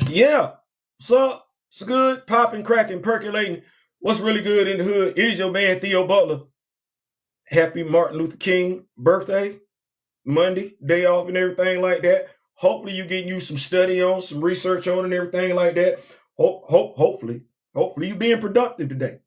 Yeah. What's up? It's good, popping, cracking, percolating. What's really good in the hood? It is your man, Theo Butler. Happy Martin Luther King birthday, Monday, day off and everything like that. Hopefully you getting you some study on, some research on and everything like that. Hopefully you being productive today.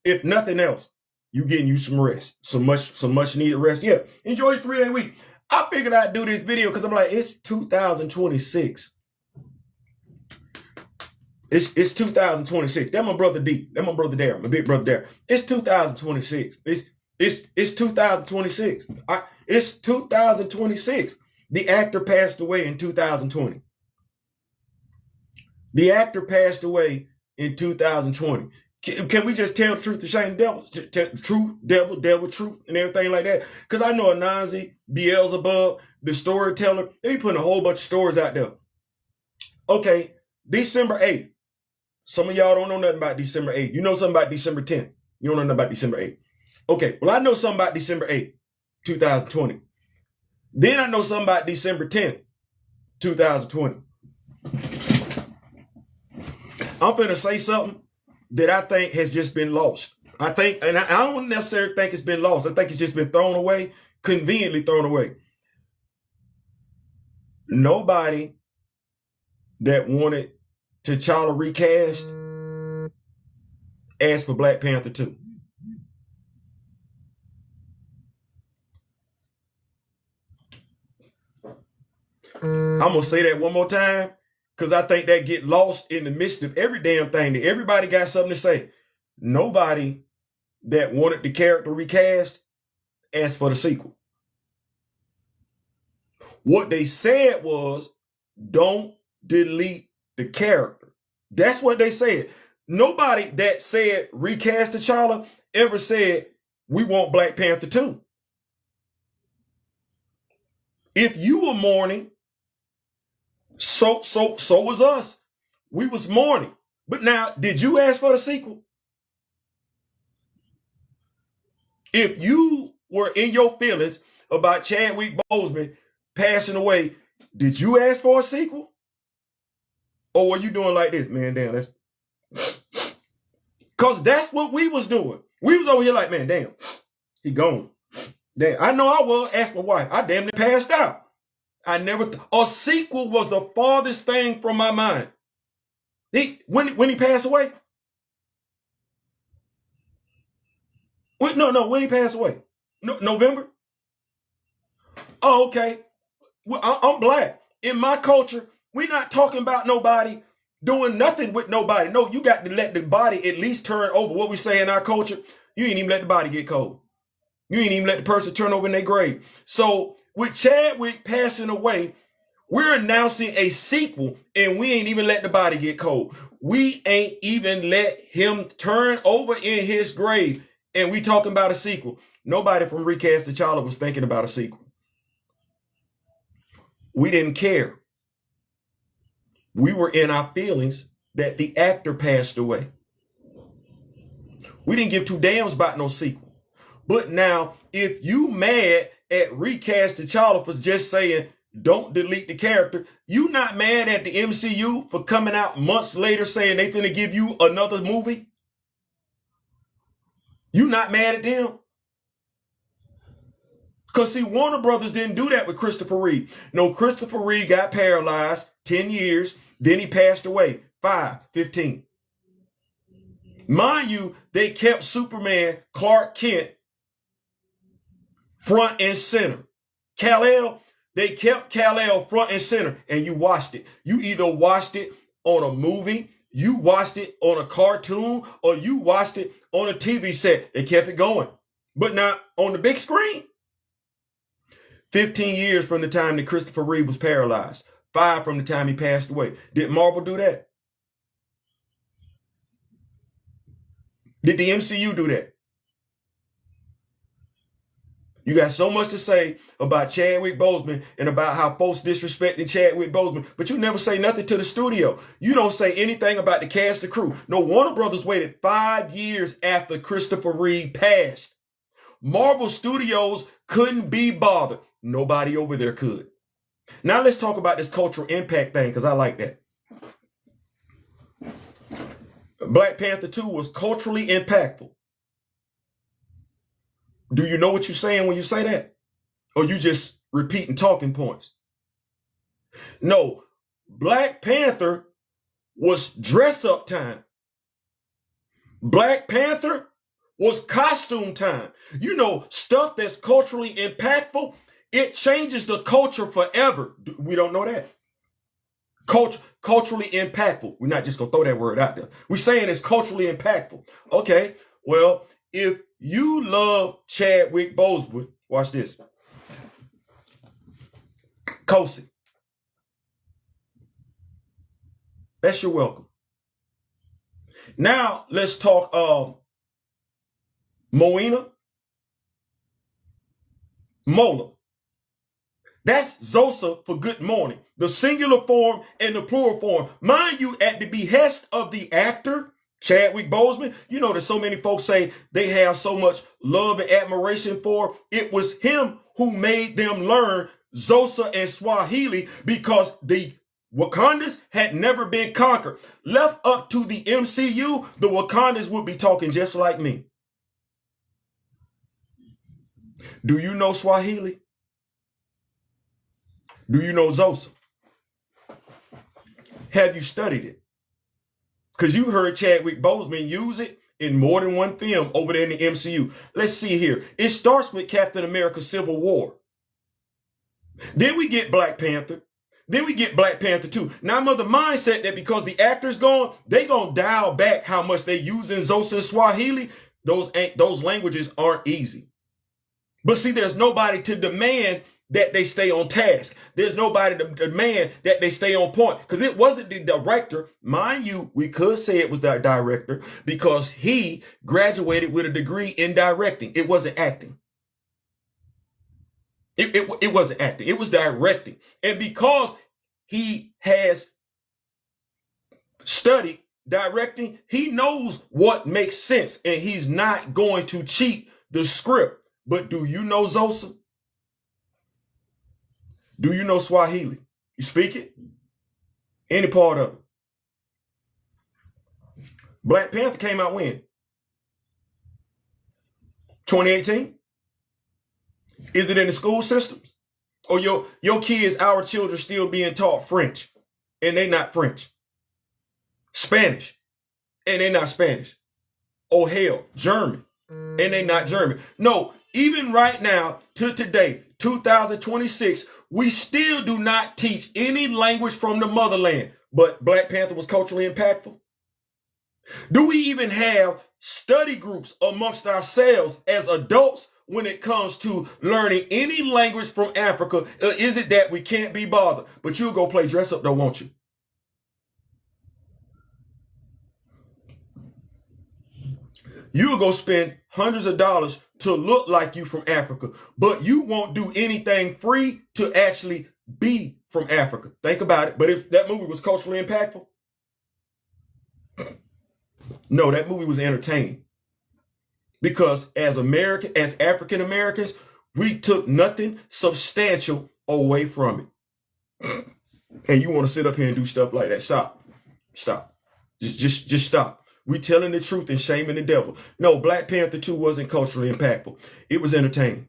If nothing else, you getting you some rest, some much needed rest. Yeah, enjoy your 3-day week. I figured I'd do this video because I'm like, it's 2026. It's 2026. That's my brother D. That's my brother Dara. My big brother Dara. It's 2026. It's 2026. It's 2026. The actor passed away in 2020. The actor passed away in 2020. Can we just tell the truth, the shame devil, truth, devil, truth, and everything like that? Because I know Anansi, Beelzebub, the storyteller, they be putting a whole bunch of stories out there. Okay, December 8th. Some of y'all don't know nothing about December 8th. You know something about December 10th. You don't know nothing about December 8th. Okay, well, I know something about December 8th, 2020. Then I know something about December 10th, 2020. I'm going to say something that I think has just been lost. I think, and I don't necessarily think it's been lost. I think it's just been thrown away, conveniently thrown away. Nobody that wanted T'Challa recast asked for Black Panther 2. I'm going to say that one more time because I think that get lost in the midst of every damn thing. That everybody got something to say. Nobody that wanted the character recast asked for the sequel. What they said was, don't delete the character. That's what they said. Nobody that said recast T'Challa ever said, we want Black Panther 2. If you were mourning, so was us. We was mourning. But now, did you ask for the sequel? If you were in your feelings about Chadwick Boseman passing away, did you ask for a sequel? Or were you doing like this? Man, damn, that's... Because that's what we was doing. We was over here like, man, damn, he gone. Damn, I know I was. Ask my wife. I damn near passed out. I never... A sequel was the farthest thing from my mind. When he passed away? When he passed away? November? Oh, okay. Well, I'm Black. In my culture, we're not talking about nobody doing nothing with nobody. No, you got to let the body at least turn over. What we say in our culture, you ain't even let the body get cold. You ain't even let the person turn over in their grave. So with Chadwick passing away, we're announcing a sequel and we ain't even let the body get cold. We ain't even let him turn over in his grave and we talking about a sequel. Nobody from Recast T'Challa was thinking about a sequel. We didn't care. We were in our feelings that the actor passed away. We didn't give two damns about no sequel. But now, if you mad at Recast T'Challa for just saying, don't delete the character, you not mad at the MCU for coming out months later saying they finna give you another movie? You not mad at them? Because see, Warner Brothers didn't do that with Christopher Reeve. No, Christopher Reeve got paralyzed 10 years, then he passed away, 15. Mind you, they kept Superman, Clark Kent, front and center. Kal-El, they kept Kal-El front and center, and you watched it. You either watched it on a movie, you watched it on a cartoon, or you watched it on a TV set. They kept it going, but not on the big screen. 15 years from the time that Christopher Reeve was paralyzed. 5 from the time he passed away. Did Marvel do that? Did the MCU do that? You got so much to say about Chadwick Boseman and about how folks disrespecting Chadwick Boseman, but you never say nothing to the studio. You don't say anything about the cast, the crew. No, Warner Brothers waited 5 years after Christopher Reeve passed. Marvel Studios couldn't be bothered. Nobody over there could. Now let's talk about this cultural impact thing, because I like that. Black Panther 2 was culturally impactful. Do you know what you're saying when you say that? Or you just repeating talking points? No, Black Panther was dress up time. Black Panther was costume time. You know, stuff that's culturally impactful, it changes the culture forever. We don't know that. Culturally impactful. We're not just going to throw that word out there. We're saying it's culturally impactful. Okay, well, if you love Chadwick Boseman, watch this. Kosi. That's your welcome. Now, let's talk Mola. That's Zosa for good morning. The singular form and the plural form. Mind you, at the behest of the actor, Chadwick Boseman, you know that so many folks say they have so much love and admiration for. It was him who made them learn Zosa and Swahili because the Wakandas had never been conquered. Left up to the MCU, the Wakandas would be talking just like me. Do you know Swahili? Do you know Zosa? Have you studied it? Because you heard Chadwick Boseman use it in more than one film over there in the MCU. Let's see here. It starts with Captain America Civil War. Then we get Black Panther. Then we get Black Panther 2. Now I'm of the mindset that because the actor's gone, they gonna dial back how much they use in Zosa and Swahili. Those languages aren't easy. But see, there's nobody to demand that they stay on task. There's nobody to demand that they stay on point. Because it wasn't the director. Mind you, we could say it was the director because he graduated with a degree in directing. It wasn't acting. It wasn't acting. It was directing. And because he has studied directing, he knows what makes sense. And he's not going to cheat the script. But do you know Zosa? Do you know Swahili? You speak it? Any part of it? Black Panther came out when? 2018? Is it in the school systems? Or your kids, our children, still being taught French and they not French? Spanish and they not Spanish? Oh hell, German and they not German? No, even right now to today, 2026, we still do not teach any language from the motherland. But Black Panther was culturally impactful. Do we even have study groups amongst ourselves as adults when it comes to learning any language from Africa? Is it that we can't be bothered? But you'll go play dress up though, won't you? You'll go spend hundreds of dollars to look like you from Africa, but you won't do anything free to actually be from Africa. Think about it. But if that movie was culturally impactful, no, that movie was entertaining. Because as African Americans, we took nothing substantial away from it. And you want to sit up here and do stuff like that? Stop. Just stop. We telling the truth and shaming the devil. No, Black Panther 2 wasn't culturally impactful. It was entertaining.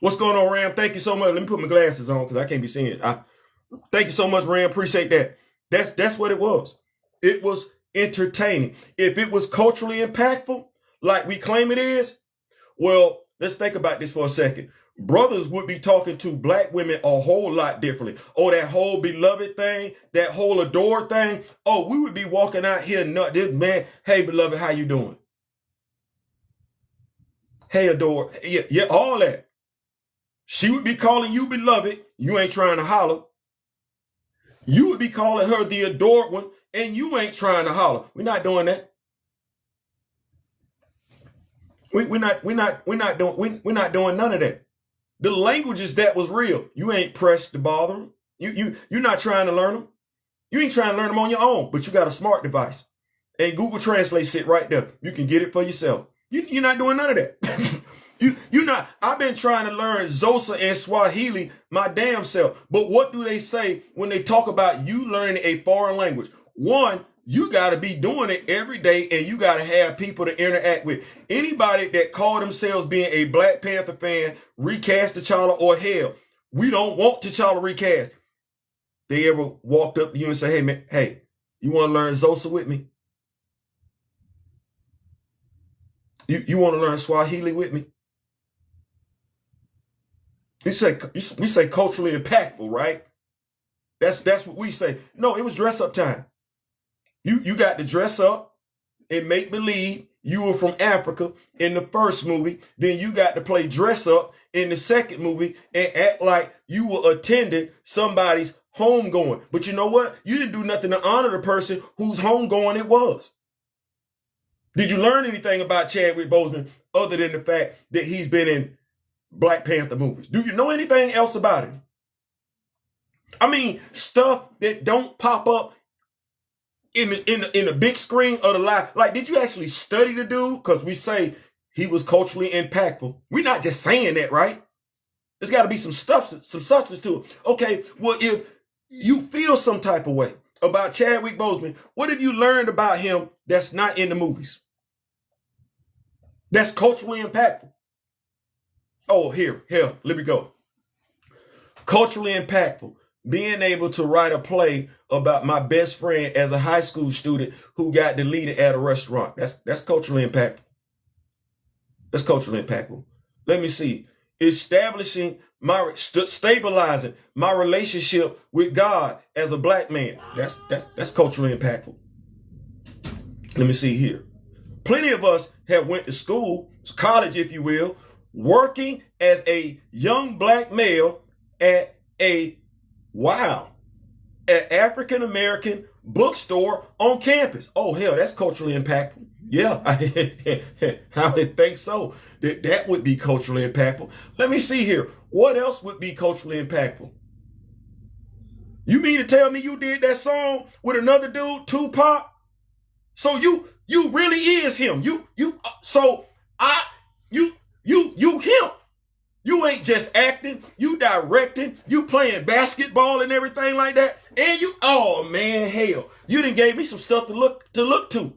What's going on, Ram? Thank you so much. Let me put my glasses on because I can't be seeing. Thank you so much, Ram. Appreciate that. That's what it was. It was entertaining. If it was culturally impactful, like we claim it is, well, let's think about this for a second. Brothers would be talking to black women a whole lot differently. Oh, that whole beloved thing, that whole adored thing. Oh, we would be walking out here, this man, hey, beloved, how you doing? Hey, adore. Yeah, all that. She would be calling you beloved. You ain't trying to holler. You would be calling her the adored one, and you ain't trying to holler. We're not doing that. We're not doing none of that. The languages that was real, you ain't pressed to bother them. You're not trying to learn them. You ain't trying to learn them on your own, but you got a smart device. And Google Translate sit right there. You can get it for yourself. You're not doing none of that. You're not. I've been trying to learn Zosa and Swahili my damn self. But what do they say when they talk about you learning a foreign language? one, you got to be doing it every day, and you got to have people to interact with. Anybody that call themselves being a Black Panther fan, recast T'Challa, or hell, we don't want T'Challa recast. They ever walked up to you and say, hey, man, hey, you want to learn Xhosa with me? You want to learn Swahili with me? We say culturally impactful, right? That's what we say. No, it was dress up time. You got to dress up and make believe you were from Africa in the first movie. Then you got to play dress up in the second movie and act like you were attending somebody's homegoing. But you know what? You didn't do nothing to honor the person whose homegoing it was. Did you learn anything about Chadwick Boseman other than the fact that he's been in Black Panther movies? Do you know anything else about him? I mean, stuff that don't pop up in the big screen of the live. Like, did you actually study the dude? Because we say he was culturally impactful. We're not just saying that, right? There's got to be some substance to it. Okay, well, if you feel some type of way about Chadwick Boseman, what have you learned about him that's not in the movies? That's culturally impactful. Oh, here, let me go. Culturally impactful. Being able to write a play about my best friend as a high school student who got deleted at a restaurant. That's culturally impactful. That's culturally impactful. Let me see. Stabilizing my relationship with God as a Black man. That's culturally impactful. Let me see here. Plenty of us have went to school, college, if you will, working as a young Black male at an African-American bookstore on campus. Oh, hell, that's culturally impactful. Yeah, I would think so. That would be culturally impactful. Let me see here. What else would be culturally impactful? You mean to tell me you did that song with another dude, Tupac? So you really is him. You him. You ain't just acting, you directing, you playing basketball and everything like that. And oh man, hell, you done gave me some stuff to look to.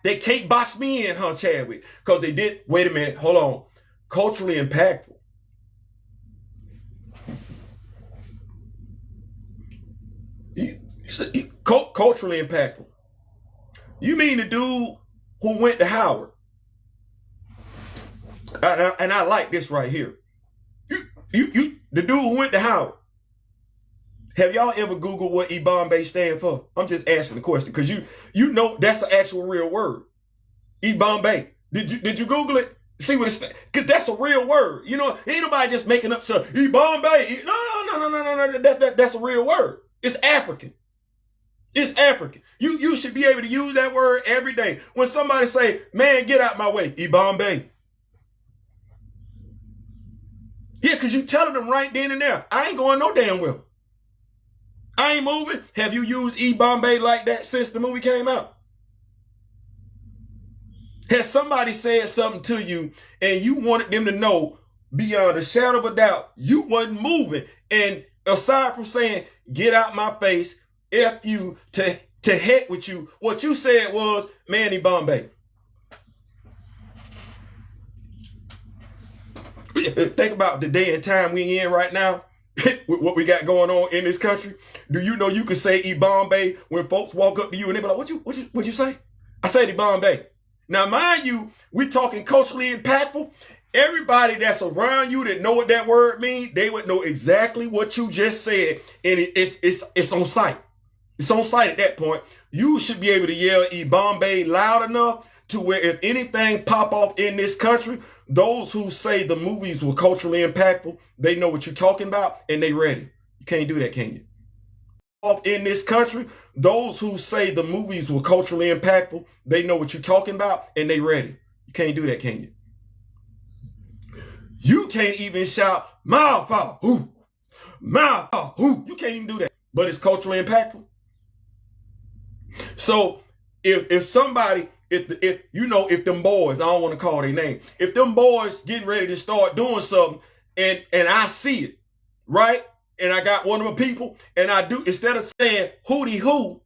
They can't box me in, huh, Chadwick? Because they did, wait a minute, hold on. Culturally impactful. Culturally impactful. You mean the dude who went to Howard? And I like this right here. The dude who went to Howard. Have y'all ever Googled what Ibambe stand for? I'm just asking the question because you know that's an actual real word. Ibambe. Did you Google it? See what it stands? Because that's a real word. You know, ain't nobody just making up stuff. Ibambe. No. That's a real word. It's African. It's African. You should be able to use that word every day. When somebody say, man, get out my way. Ibambe. Yeah, because you telling them right then and there, I ain't going no damn well. I ain't moving. Have you used Ibambe like that since the movie came out? Has somebody said something to you and you wanted them to know beyond a shadow of a doubt you wasn't moving? And aside from saying, get out my face, F you, to heck with you, what you said was, man, Ibambe. Think about the day and time we in right now, with what we got going on in this country. Do you know you can say Ibambe when folks walk up to you and they be like, what you say? I said Ibambe. Now, mind you, we talking culturally impactful. Everybody that's around you that know what that word means, they would know exactly what you just said, and it's on sight. It's on sight at that point. You should be able to yell Ibambe loud enough to where if anything pop off in this country, those who say the movies were culturally impactful, they know what you're talking about and they ready. You can't do that, can you? Off in this country, those who say the movies were culturally impactful, they know what you're talking about and they ready. You can't do that, can you? You can't even shout, mouth who? Mouth who? You can't even do that. But it's culturally impactful. So if somebody, if them boys, I don't want to call their name, if them boys getting ready to start doing something and I see it, right? And I got one of my people and I do, instead of saying hootie hoo,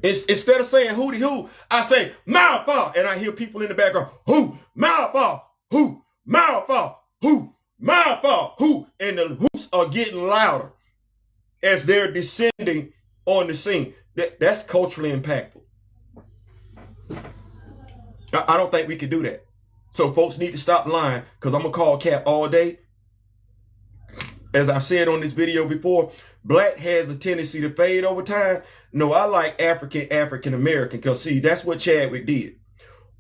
Instead of saying hooty hoo, I say mouth off, and I hear people in the background, who, mouth off, who, mouth off, who, mouth off, who, and the hoots are getting louder as they're descending on the scene. That's culturally impactful. I don't think we can do that. So folks need to stop lying, because I'm going to call cap all day. As I've said on this video before, black has a tendency to fade over time. No, I like African American, because see, that's what Chadwick did.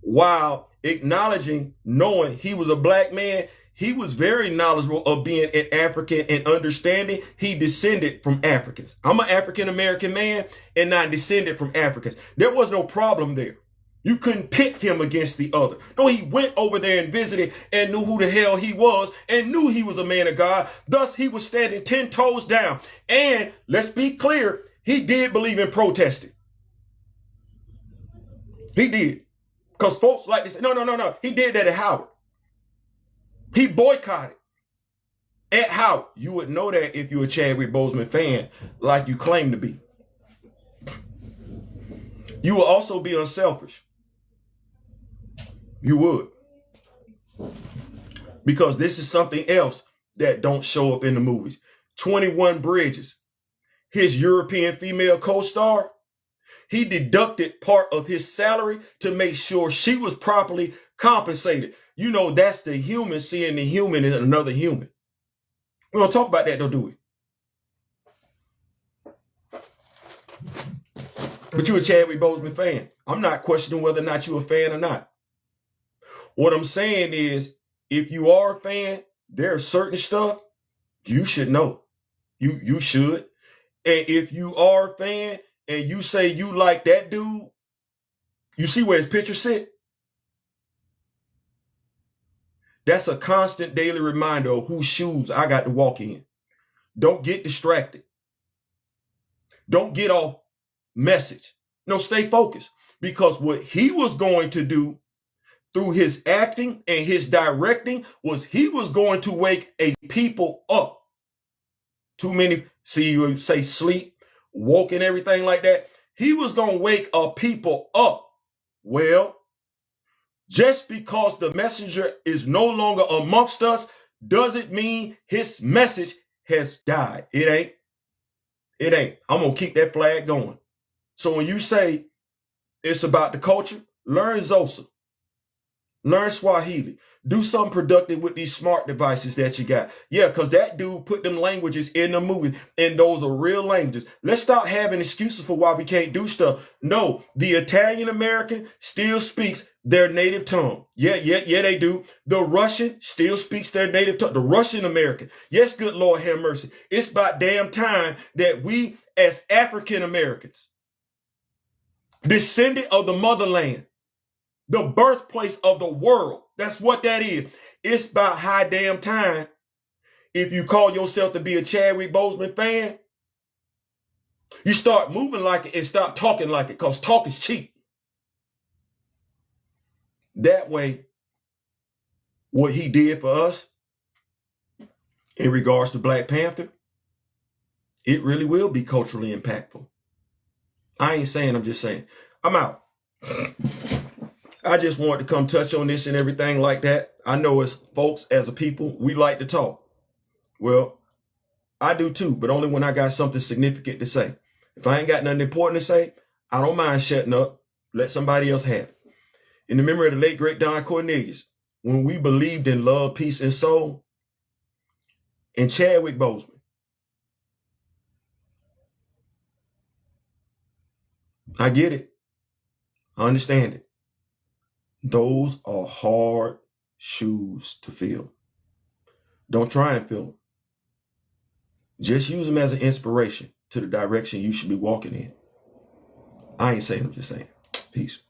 While acknowledging, knowing he was a black man, he was very knowledgeable of being an African and understanding he descended from Africans. I'm an African American man and I descended from Africans. There was no problem there. You couldn't pit him against the other. No, he went over there and visited and knew who the hell he was and knew he was a man of God. Thus, he was standing 10 toes down. And let's be clear, he did believe in protesting. He did. Because folks like to say, no. He did that at Howard. He boycotted at Howard. You would know that if you're a Chadwick Boseman fan like you claim to be. You will also be unselfish. You would. Because this is something else that don't show up in the movies. 21 Bridges, his European female co-star, he deducted part of his salary to make sure she was properly compensated. You know, that's the human seeing the human in another human. We don't talk about that, though, do we? But you're a Chadwick Boseman fan. I'm not questioning whether or not you're a fan or not. What I'm saying is, if you are a fan, there's certain stuff you should know. You should. And if you are a fan and you say you like that dude, you see where his picture sit? That's a constant daily reminder of whose shoes I got to walk in. Don't get distracted. Don't get off message. No, stay focused. Because what he was going to do through his acting and his directing was he was going to wake a people up. Too many, see you say sleep, woke and everything like that. He was going to wake a people up. Well, just because the messenger is no longer amongst us doesn't mean his message has died. It ain't. It ain't. I'm going to keep that flag going. So when you say it's about the culture, learn Xhosa. Learn Swahili. Do something productive with these smart devices that you got. Yeah, because that dude put them languages in the movie, and those are real languages. Let's stop having excuses for why we can't do stuff. No, the Italian American still speaks their native tongue. Yeah, they do. The Russian still speaks their native tongue. The Russian American. Yes, good Lord have mercy. It's about damn time that we as African Americans, descendant of the motherland, the birthplace of the world. That's what that is. It's about high damn time. If you call yourself to be a Chadwick Boseman fan, you start moving like it and stop talking like it, because talk is cheap. That way, what he did for us in regards to Black Panther, it really will be culturally impactful. I ain't saying, I'm just saying. I'm out. I just wanted to come touch on this and everything like that. I know as folks, as a people, we like to talk. Well, I do too, but only when I got something significant to say. If I ain't got nothing important to say, I don't mind shutting up. Let somebody else have it. In the memory of the late, great Don Cornelius, when we believed in love, peace, and soul, and Chadwick Boseman, I get it. I understand it. Those are hard shoes to fill. Don't try and fill them. Just use them as an inspiration to the direction you should be walking in. I ain't saying, I'm just saying. Peace.